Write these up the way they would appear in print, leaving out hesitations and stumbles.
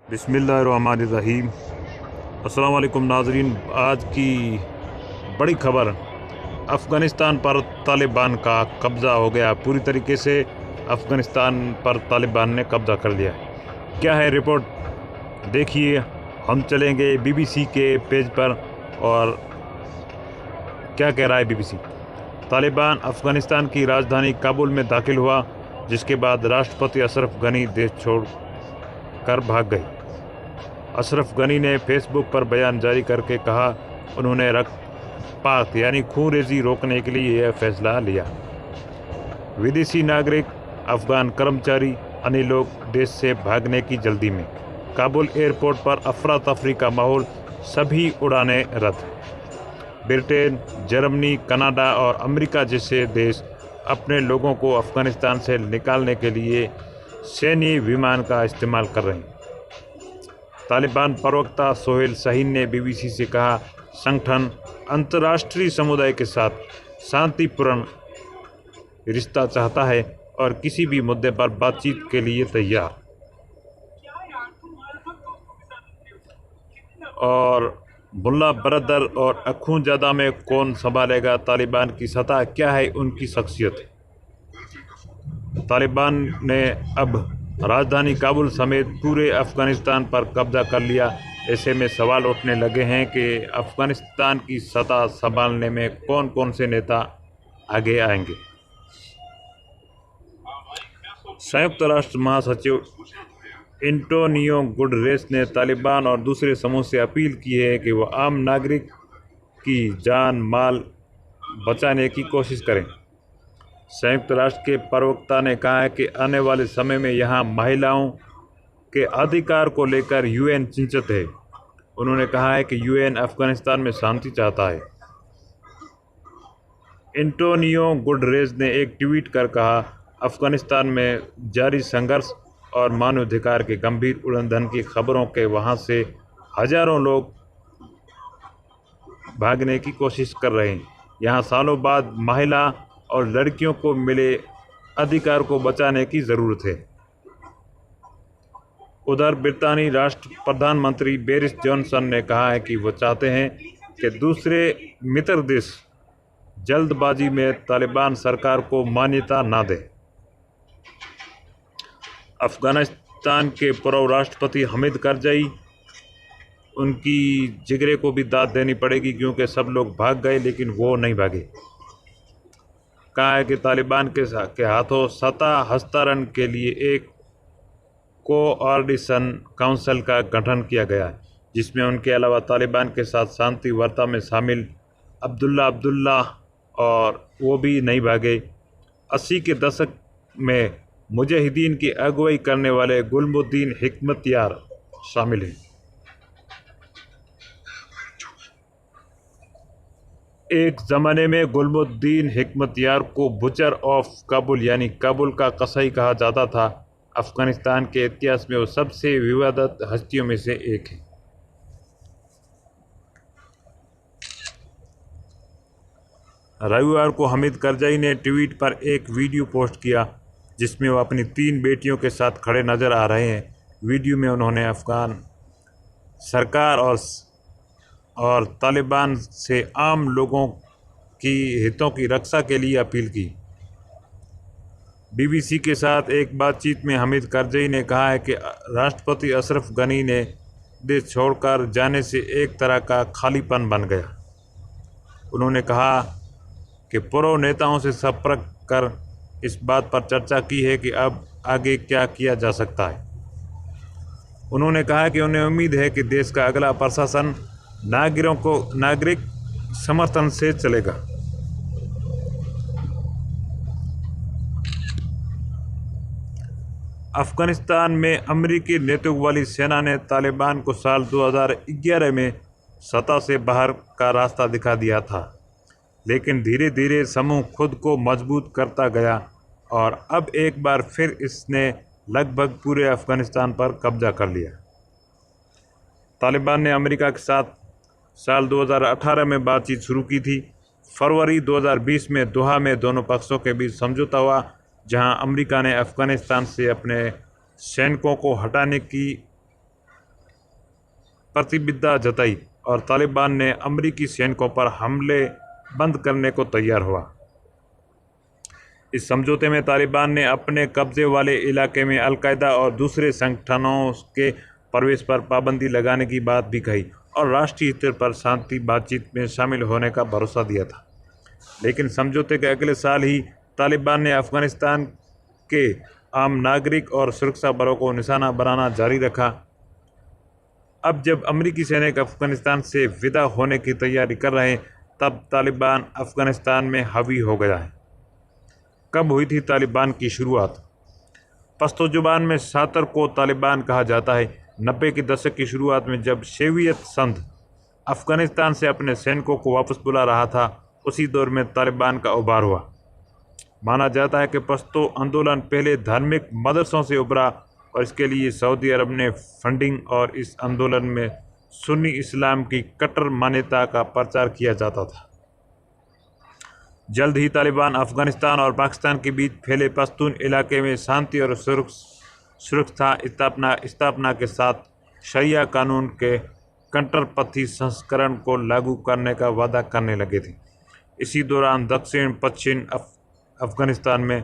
बिस्मिल्लाहिर्रहमानिर्रहीम। अस्सलाम वालेकुम नाज़रीन। आज की बड़ी खबर, अफ़गानिस्तान पर तालिबान का कब्ज़ा हो गया। पूरी तरीके से अफ़गानिस्तान पर तालिबान ने कब्ज़ा कर लिया। क्या है रिपोर्ट, देखिए। हम चलेंगे बीबीसी के पेज पर और क्या कह रहा है बीबीसी। तालिबान अफ़गानिस्तान की राजधानी काबुल में दाखिल हुआ, जिसके बाद राष्ट्रपति अशरफ गनी देश छोड़ कर भाग गए। अशरफ गनी ने फेसबुक पर बयान जारी करके कहा, उन्होंने रक्तपात यानी खूनरेज़ी रोकने के लिए यह फैसला लिया। विदेशी नागरिक, अफगान कर्मचारी, अन्य लोग देश से भागने की जल्दी में। काबुल एयरपोर्ट पर अफरा तफरी का माहौल, सभी उड़ानें रद्द। ब्रिटेन, जर्मनी, कनाडा और अमेरिका जैसे देश अपने लोगों को अफ़गानिस्तान से निकालने के लिए सैन्य विमान का इस्तेमाल कर रहे हैं। तालिबान प्रवक्ता सोहेल शाहीन ने बीबीसी से कहा, संगठन अंतर्राष्ट्रीय समुदाय के साथ शांतिपूर्ण रिश्ता चाहता है और किसी भी मुद्दे पर बातचीत के लिए तैयार। और मुल्ला बरदर और अखूनजादा में कौन संभालेगा तालिबान की सत्ता, क्या है उनकी शख्सियत। तालिबान ने अब राजधानी काबुल समेत पूरे अफ़गानिस्तान पर कब्जा कर लिया। ऐसे में सवाल उठने लगे हैं कि अफ़गानिस्तान की सत्ता संभालने में कौन कौन से नेता आगे आएंगे। संयुक्त राष्ट्र महासचिव एंटोनियो गुटरेस ने तालिबान और दूसरे समूह से अपील की है कि वह आम नागरिक की जान माल बचाने की कोशिश करें। संयुक्त राष्ट्र के प्रवक्ता ने कहा है कि आने वाले समय में यहाँ महिलाओं के अधिकार को लेकर यूएन चिंतित है। उन्होंने कहा है कि यूएन अफ़गानिस्तान में शांति चाहता है। एंटोनियो गुटरेस ने एक ट्वीट कर कहा, अफ़गानिस्तान में जारी संघर्ष और मानवाधिकार के गंभीर उल्लंघन की खबरों के वहाँ से हजारों लोग भागने की कोशिश कर रहे हैं। यहाँ सालों बाद महिला और लड़कियों को मिले अधिकार को बचाने की ज़रूरत है। उधर ब्रितानी राष्ट्र प्रधानमंत्री बोरिस जॉनसन ने कहा है कि वो चाहते हैं कि दूसरे मित्र देश जल्दबाजी में तालिबान सरकार को मान्यता ना दें। अफ़गानिस्तान के पूर्व राष्ट्रपति हामिद करज़ई, उनकी जिगरे को भी दाद देनी पड़ेगी क्योंकि सब लोग भाग गए लेकिन वो नहीं भागे। कहा है कि तालिबान के हाथों सत्ता हस्तांतरण के लिए एक कोऑर्डिनेशन काउंसिल का गठन किया गया है, जिसमें उनके अलावा तालिबान के साथ शांति वार्ता में शामिल अब्दुल्ला और वो भी नहीं भागे। 80 के दशक में मुजाहिदीन की अगुवाई करने वाले गुलमुद्दीन हिकमतयार शामिल हैं। एक ज़माने में गुलमुद्दीन हिकमतयार को बुचर ऑफ काबुल यानी काबुल का कसाई कहा जाता था। अफ़गानिस्तान के इतिहास में वो सबसे विवादित हस्तियों में से एक है। रविवार को हामिद करज़ई ने ट्वीट पर एक वीडियो पोस्ट किया, जिसमें वो अपनी 3 बेटियों के साथ खड़े नज़र आ रहे हैं। वीडियो में उन्होंने अफ़गान सरकार और तालिबान से आम लोगों की हितों की रक्षा के लिए अपील की। बीबीसी के साथ एक बातचीत में हामिद करज़ई ने कहा है कि राष्ट्रपति अशरफ गनी ने देश छोड़कर जाने से एक तरह का खालीपन बन गया। उन्होंने कहा कि पूर्व नेताओं से संपर्क कर इस बात पर चर्चा की है कि अब आगे क्या किया जा सकता है। उन्होंने कहा कि उन्हें उम्मीद है कि देश का अगला प्रशासन नागरिक समर्थन से चलेगा। अफ़गानिस्तान में अमेरिकी नेतृत्व वाली सेना ने तालिबान को साल 2011 में सत्ता से बाहर का रास्ता दिखा दिया था, लेकिन धीरे धीरे समूह खुद को मजबूत करता गया और अब एक बार फिर इसने लगभग पूरे अफ़गानिस्तान पर कब्जा कर लिया। तालिबान ने अमेरिका के साथ साल 2018 में बातचीत शुरू की थी। फरवरी 2020 में दोहा में दोनों पक्षों के बीच समझौता हुआ, जहां अमेरिका ने अफ़गानिस्तान से अपने सैनिकों को हटाने की प्रतिबद्धता जताई और तालिबान ने अमरीकी सैनिकों पर हमले बंद करने को तैयार हुआ। इस समझौते में तालिबान ने अपने कब्जे वाले इलाके में अलकायदा और दूसरे संगठनों के प्रवेश पर पाबंदी लगाने की बात भी कही और राष्ट्रीय स्तर पर शांति बातचीत में शामिल होने का भरोसा दिया था। लेकिन समझौते के अगले साल ही तालिबान ने अफगानिस्तान के आम नागरिक और सुरक्षा बलों को निशाना बनाना जारी रखा। अब जब अमेरिकी सैनिक अफगानिस्तान से विदा होने की तैयारी कर रहे हैं, तब तालिबान अफगानिस्तान में हावी हो गया है। कब हुई थी तालिबान की शुरुआत? पश्तो जुबान में शातर को तालिबान कहा जाता है। 90 के दशक की शुरुआत में जब सोवियत संघ अफगानिस्तान से अपने सैनिकों को वापस बुला रहा था, उसी दौर में तालिबान का उभार हुआ। माना जाता है कि पश्तो आंदोलन पहले धार्मिक मदरसों से उभरा और इसके लिए सऊदी अरब ने फंडिंग और इस आंदोलन में सुन्नी इस्लाम की कट्टर मान्यता का प्रचार किया जाता था। जल्द ही तालिबान अफगानिस्तान और पाकिस्तान के बीच फैले पश्तून इलाके में शांति और सुरक्षा स्थापना के साथ शरिया कानून के कट्टरपंथी संस्करण को लागू करने का वादा करने लगे थे। इसी दौरान दक्षिण पश्चिम अफगानिस्तान में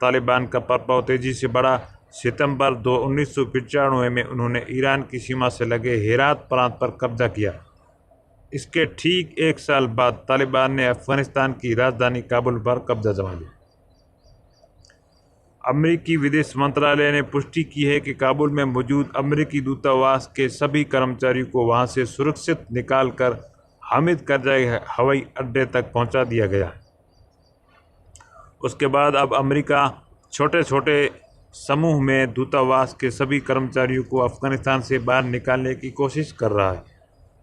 तालिबान का प्रभाव तेजी से बढ़ा। सितंबर 1995 में उन्होंने ईरान की सीमा से लगे हेरात प्रांत पर कब्जा किया। इसके ठीक एक साल बाद तालिबान ने अफगानिस्तान की राजधानी काबुल पर कब्जा जमा लिया। अमेरिकी विदेश मंत्रालय ने पुष्टि की है कि काबुल में मौजूद अमेरिकी दूतावास के सभी कर्मचारियों को वहां से सुरक्षित निकालकर हामिद करजाई हवाई अड्डे तक पहुंचा दिया गया। उसके बाद अब अमेरिका छोटे छोटे समूह में दूतावास के सभी कर्मचारियों को अफगानिस्तान से बाहर निकालने की कोशिश कर रहा है।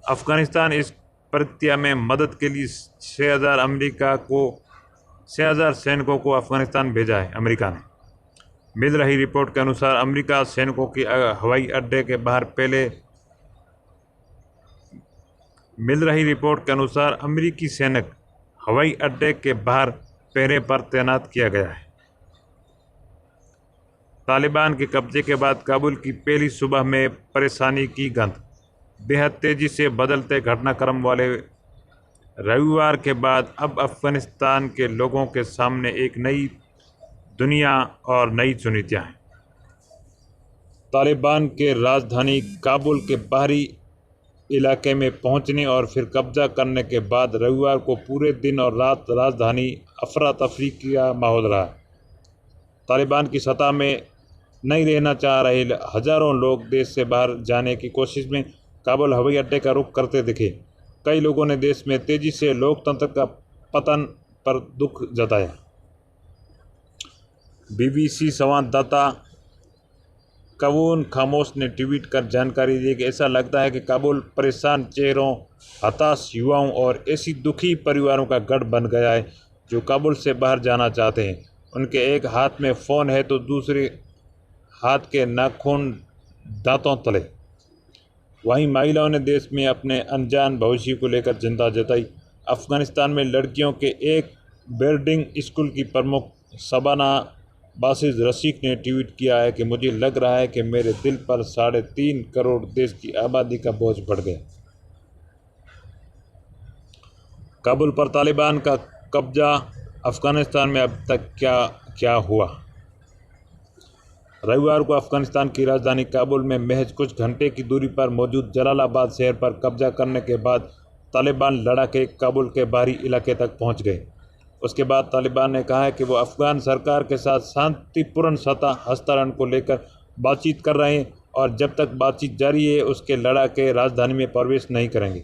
अफगानिस्तान इस प्रक्रिया में मदद के लिए 6,000 सैनिकों को अफगानिस्तान भेजा है। अमेरिका ने मिल रही रिपोर्ट के अनुसार अमेरिका सैनिकों की हवाई अड्डे के बाहर अमेरिकी सैनिक हवाई अड्डे के बाहर पहरे पर तैनात किया गया है। तालिबान के कब्जे के बाद काबुल की पहली सुबह में परेशानी की गंध। बेहद तेजी से बदलते घटनाक्रम वाले रविवार के बाद अब अफगानिस्तान के लोगों के सामने एक नई दुनिया और नई चुनौतियां हैं। तालिबान के राजधानी काबुल के बाहरी इलाके में पहुंचने और फिर कब्जा करने के बाद रविवार को पूरे दिन और रात राजधानी अफरा तफरी का माहौल रहा। तालिबान की सत्ता में नहीं रहना चाह रहे हजारों लोग देश से बाहर जाने की कोशिश में काबुल हवाई अड्डे का रुख करते दिखे। कई लोगों ने देश में तेजी से लोकतंत्र का पतन पर दुख जताया। बीबीसी संवाददाता कवून खामोश ने ट्वीट कर जानकारी दी कि ऐसा लगता है कि काबुल परेशान चेहरों, हताश युवाओं और ऐसी दुखी परिवारों का गढ़ बन गया है जो काबुल से बाहर जाना चाहते हैं। उनके एक हाथ में फ़ोन है तो दूसरे हाथ के नाखून दांतों तले। वहीं महिलाओं ने देश में अपने अनजान भविष्य को लेकर चिंता जताई। अफगानिस्तान में लड़कियों के एक बोर्डिंग स्कूल की प्रमुख शबाना बासिज रशीक ने ट्वीट किया है कि मुझे लग रहा है कि मेरे दिल पर 3.5 करोड़ देश की आबादी का बोझ बढ़ गया। काबुल पर तालिबान का कब्जा। अफगानिस्तान में अब तक क्या हुआ? रविवार को अफगानिस्तान की राजधानी काबुल में महज कुछ घंटे की दूरी पर मौजूद जलालाबाद शहर पर कब्जा करने के बाद तालिबान लड़ाके काबुल के बाहरी इलाके तक पहुंच गए। उसके बाद तालिबान ने कहा है कि वो अफगान सरकार के साथ शांतिपूर्ण सत्ता हस्तांतरण को लेकर बातचीत कर रहे हैं और जब तक बातचीत जारी है उसके लड़ाके राजधानी में प्रवेश नहीं करेंगे।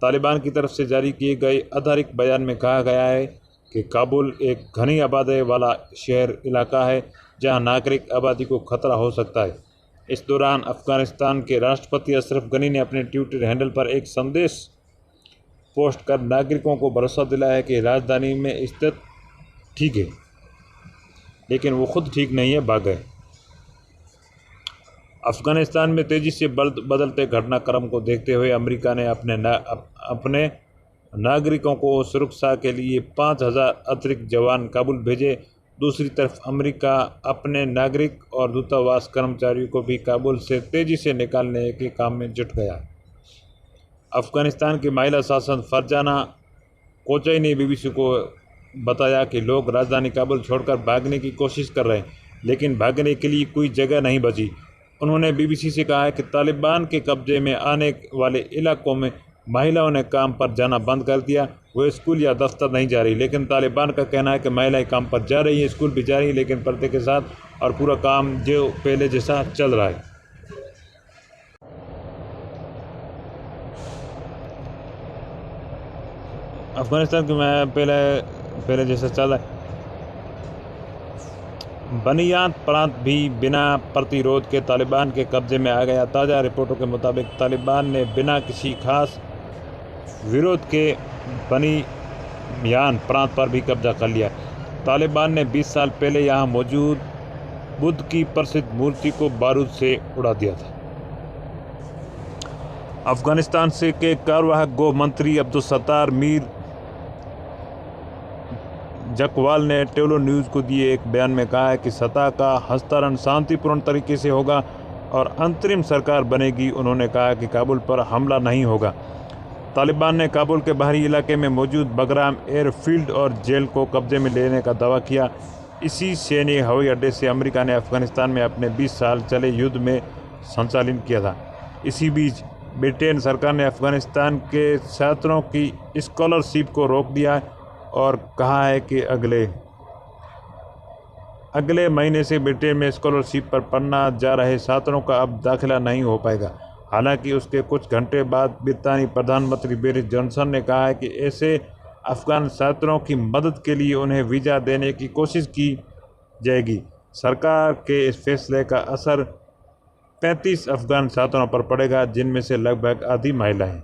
तालिबान की तरफ से जारी किए गए आधिकारिक बयान में कहा गया है कि काबुल एक घनी आबादी वाला शहर इलाका है जहां नागरिक आबादी को खतरा हो सकता है। इस दौरान अफगानिस्तान के राष्ट्रपति अशरफ गनी ने अपने ट्विटर हैंडल पर एक संदेश पोस्ट कर नागरिकों को भरोसा दिलाया है कि राजधानी में स्थिति ठीक है, लेकिन वो खुद ठीक नहीं है, भाग गए। अफगानिस्तान में तेजी से बदलते घटनाक्रम को देखते हुए अमेरिका ने अपने नागरिकों को सुरक्षा के लिए 5,000 अतिरिक्त जवान काबुल भेजे। दूसरी तरफ अमेरिका अपने नागरिक और दूतावास कर्मचारियों को भी काबुल से तेजी से निकालने के काम में जुट गया। अफ़गानिस्तान की महिला शासन फरजाना कोचाई ने BBC को बताया कि लोग राजधानी काबुल छोड़कर भागने की कोशिश कर रहे हैं, लेकिन भागने के लिए कोई जगह नहीं बची। उन्होंने BBC से कहा है कि तालिबान के कब्जे में आने वाले इलाकों में महिलाओं ने काम पर जाना बंद कर दिया। वो स्कूल या दफ्तर नहीं जा रही, लेकिन तालिबान का कहना है कि महिलाएं काम पर जा रही हैं, स्कूल भी जा रही हैं, लेकिन पर्दे के साथ, और पूरा काम जो पहले जैसा चल रहा है। अफगानिस्तान की मैं पहले जैसा चल रहा है। बनियाद प्रांत भी बिना प्रतिरोध के तालिबान के कब्जे में आ गया। ताज़ा रिपोर्टों के मुताबिक तालिबान ने बिना किसी खास विरोध के बनियान प्रांत पर भी कब्जा कर लिया। तालिबान ने 20 साल पहले यहाँ मौजूद बुद्ध की प्रसिद्ध मूर्ति को बारूद से उड़ा दिया था। अफगानिस्तान से के कार्यवाहक गृह मंत्री अब्दुल सत्तार मीर जकवाल ने टेलो न्यूज़ को दिए एक बयान में कहा है कि सत्ता का हस्तांतरण शांतिपूर्ण तरीके से होगा और अंतरिम सरकार बनेगी। उन्होंने कहा कि काबुल पर हमला नहीं होगा। तालिबान ने काबुल के बाहरी इलाके में मौजूद बगराम एयरफील्ड और जेल को कब्जे में लेने का दावा किया। इसी सैन्य हवाई अड्डे से अमेरिका ने अफगानिस्तान में अपने 20 साल चले युद्ध में संचालन किया था। इसी बीच ब्रिटेन सरकार ने अफगानिस्तान के छात्रों की स्कॉलरशिप को रोक दिया और कहा है कि अगले महीने से ब्रिटेन में स्कॉलरशिप पर पढ़ना जा रहे छात्रों का अब दाखिला नहीं हो पाएगा। हालांकि उसके कुछ घंटे बाद ब्रितानी प्रधानमंत्री बोरिस जॉनसन ने कहा है कि ऐसे अफगान छात्रों की मदद के लिए उन्हें वीज़ा देने की कोशिश की जाएगी। सरकार के इस फैसले का असर 35 अफगान छात्रों पर पड़ेगा, जिनमें से लगभग आधी महिलाएं।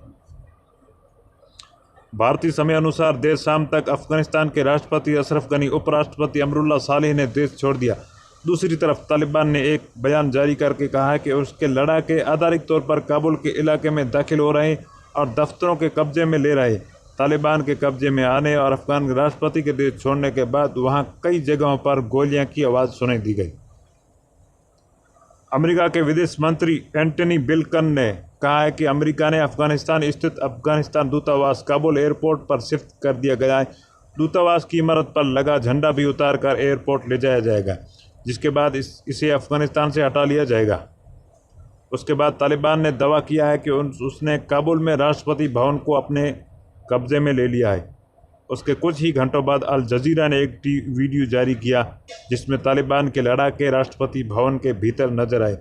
भारतीय समय अनुसार देर शाम तक अफगानिस्तान के राष्ट्रपति अशरफ गनी, उपराष्ट्रपति अमरुल्लाह सालेह ने देश छोड़ दिया। दूसरी तरफ तालिबान ने एक बयान जारी करके कहा है कि उसके लड़ाके आधारित तौर पर काबुल के इलाके में दाखिल हो रहे और दफ्तरों के कब्जे में ले रहे। तालिबान के कब्जे में आने और अफगान राष्ट्रपति के देश छोड़ने के बाद वहां कई जगहों पर गोलियां की आवाज़ सुनाई दी गई। अमेरिका के विदेश मंत्री एंटनी बिल्कन ने कहा है कि अमेरिका ने अफगानिस्तान स्थित अफगानिस्तान दूतावास काबुल एयरपोर्ट पर शिफ्ट कर दिया गया है। दूतावास की इमारत पर लगा झंडा भी उतार कर एयरपोर्ट ले जाया जाएगा, जिसके बाद इसे अफगानिस्तान से हटा लिया जाएगा। उसके बाद तालिबान ने दावा किया है कि उसने काबुल में राष्ट्रपति भवन को अपने कब्जे में ले लिया है। उसके कुछ ही घंटों बाद अल जजीरा ने एक वीडियो जारी किया जिसमें तालिबान के लड़ाके राष्ट्रपति भवन के भीतर नजर आए।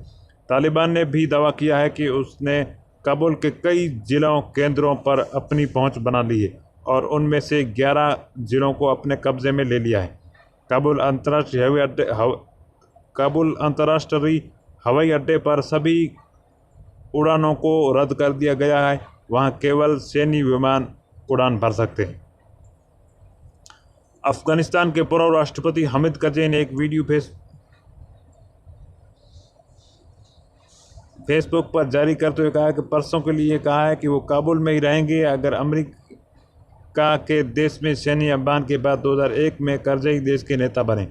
तालिबान ने भी दावा किया है कि उसने काबुल के कई जिलों केंद्रों पर अपनी पहुंच बना ली है और उनमें से 11 जिलों को अपने कब्जे में ले लिया है। काबुल अंतर्राष्ट्रीय हवाई अड्डे पर सभी उड़ानों को रद्द कर दिया गया है। वहां केवल सैन्य विमान उड़ान भर सकते हैं। अफगानिस्तान के पूर्व राष्ट्रपति हामिद करज़ई ने एक वीडियो फेसबुक पर जारी करते हुए कहा कि परसों के लिए कहा है कि वो काबुल में ही रहेंगे अगर अमेरिका के देश में सैन्य अभियान के बाद 2001 में करज़ई देश के नेता बने।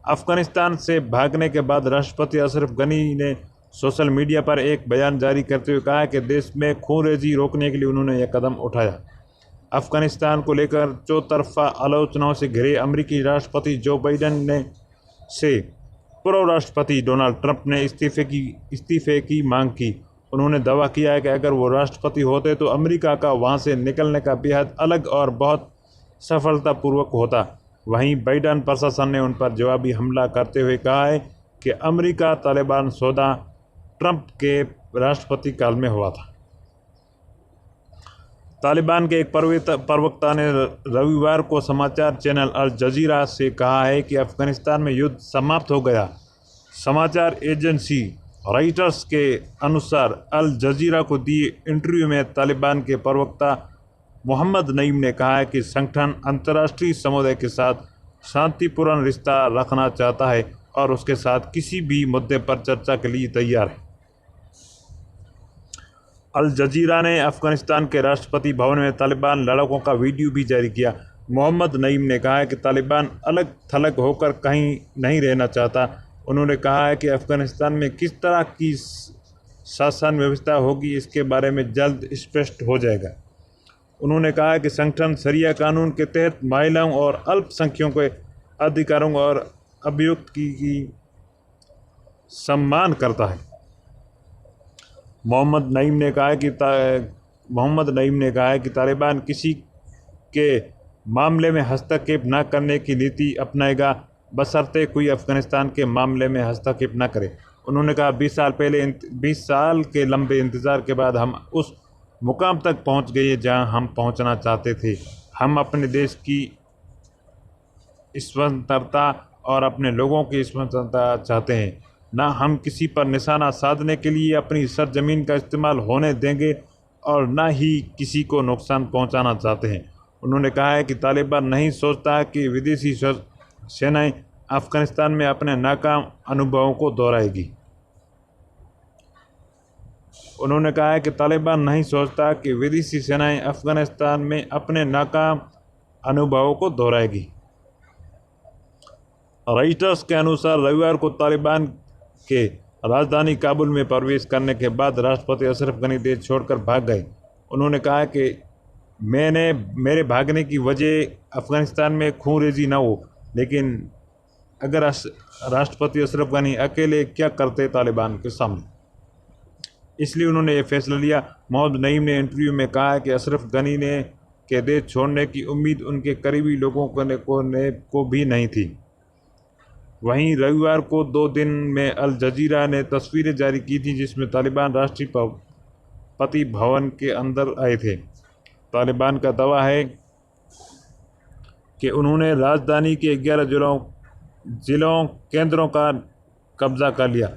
अफगानिस्तान से भागने के बाद राष्ट्रपति अशरफ गनी ने सोशल मीडिया पर एक बयान जारी करते हुए कहा कि देश में खूनरेजी रोकने के लिए उन्होंने यह कदम उठाया। अफगानिस्तान को लेकर चौतरफा आलोचनाओं से घिरे अमेरिकी राष्ट्रपति जो बाइडेन से पूर्व राष्ट्रपति डोनाल्ड ट्रंप ने इस्तीफे की मांग की। उन्होंने दावा किया है कि अगर वो राष्ट्रपति होते तो अमेरिका का वहां से निकलने का बेहद अलग और बहुत सफलतापूर्वक होता। वहीं बाइडेन प्रशासन ने उन पर जवाबी हमला करते हुए कहा है कि अमेरिका तालिबान सौदा ट्रंप के राष्ट्रपति काल में हुआ था। तालिबान के एक प्रवक्ता ने रविवार को समाचार चैनल अल जजीरा से कहा है कि अफगानिस्तान में युद्ध समाप्त हो गया। समाचार एजेंसी रॉयटर्स के अनुसार अल जजीरा को दिए इंटरव्यू में तालिबान के प्रवक्ता मोहम्मद नईम ने कहा है कि संगठन अंतर्राष्ट्रीय समुदाय के साथ शांतिपूर्ण रिश्ता रखना चाहता है और उसके साथ किसी भी मुद्दे पर चर्चा के लिए तैयार है। अल जजीरा ने अफगानिस्तान के राष्ट्रपति भवन में तालिबान लड़ाकों का वीडियो भी जारी किया। मोहम्मद नईम ने कहा है कि तालिबान अलग थलग होकर कहीं नहीं रहना चाहता। उन्होंने कहा है कि अफगानिस्तान में किस तरह की शासन व्यवस्था होगी, इसके बारे में जल्द स्पष्ट हो जाएगा। उन्होंने कहा कि संगठन शरिया कानून के तहत महिलाओं और अल्पसंख्यकों के अधिकारों और अभियुक्त की सम्मान करता है। मोहम्मद नईम ने कहा है कि तालिबान किसी के मामले में हस्तक्षेप न करने की नीति अपनाएगा, बशर्ते कोई अफ़गानिस्तान के मामले में हस्तक्षेप न करे। उन्होंने कहा 20 साल के लंबे इंतज़ार के बाद हम उस मुकाम तक पहुंच गए जहां हम पहुंचना चाहते थे। हम अपने देश की स्वतंत्रता और अपने लोगों की स्वतंत्रता चाहते हैं, ना हम किसी पर निशाना साधने के लिए अपनी सरजमीन का इस्तेमाल होने देंगे और ना ही किसी को नुकसान पहुंचाना चाहते हैं। उन्होंने कहा है कि तालिबान नहीं सोचता कि विदेशी सेनाएं अफ़गानिस्तान में अपने नाकाम अनुभवों को दोहराएगी। उन्होंने कहा है कि तालिबान नहीं सोचता कि विदेशी सेनाएं अफ़गानिस्तान में अपने नाकाम अनुभवों को दोहराएगी। रॉयटर्स के अनुसार रविवार को तालिबान के राजधानी काबुल में प्रवेश करने के बाद राष्ट्रपति अशरफ गनी देश छोड़कर भाग गए। उन्होंने कहा कि मेरे भागने की वजह अफ़गानिस्तान में खूनरेज़ी न हो, लेकिन अगर राष्ट्रपति अशरफ गनी अकेले क्या करते तालिबान के सामने, इसलिए उन्होंने ये फैसला लिया। मोहम्मद नईम ने इंटरव्यू में कहा कि अशरफ गनी के देश छोड़ने की उम्मीद उनके करीबी लोगों को भी नहीं थी। वहीं रविवार को 2 दिन में अल जजीरा ने तस्वीरें जारी की थी जिसमें तालिबान राष्ट्रपति भवन के अंदर आए थे। तालिबान का दावा है कि उन्होंने राजधानी के 11 जिलों केंद्रों का कब्जा कर लिया।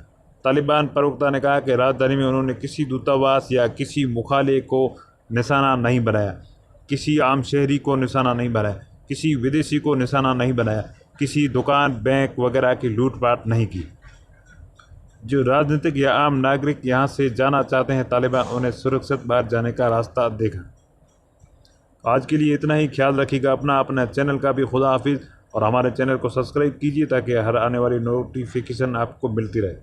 तालिबान प्रवक्ता ने कहा कि राजधानी में उन्होंने किसी दूतावास या किसी मुख्यालय को निशाना नहीं बनाया, किसी आम शहरी को निशाना नहीं बनाया, किसी विदेशी को निशाना नहीं बनाया, किसी दुकान, बैंक वगैरह की लूटपाट नहीं की। जो राजनीतिक या आम नागरिक यहाँ से जाना चाहते हैं, तालिबान उन्हें सुरक्षित बाहर जाने का रास्ता देगा। आज के लिए इतना ही। ख्याल रखिएगा अपना चैनल का भी। खुदा हाफिज़। और हमारे चैनल को सब्सक्राइब कीजिए ताकि हर आने वाली नोटिफिकेशन आपको मिलती रहे।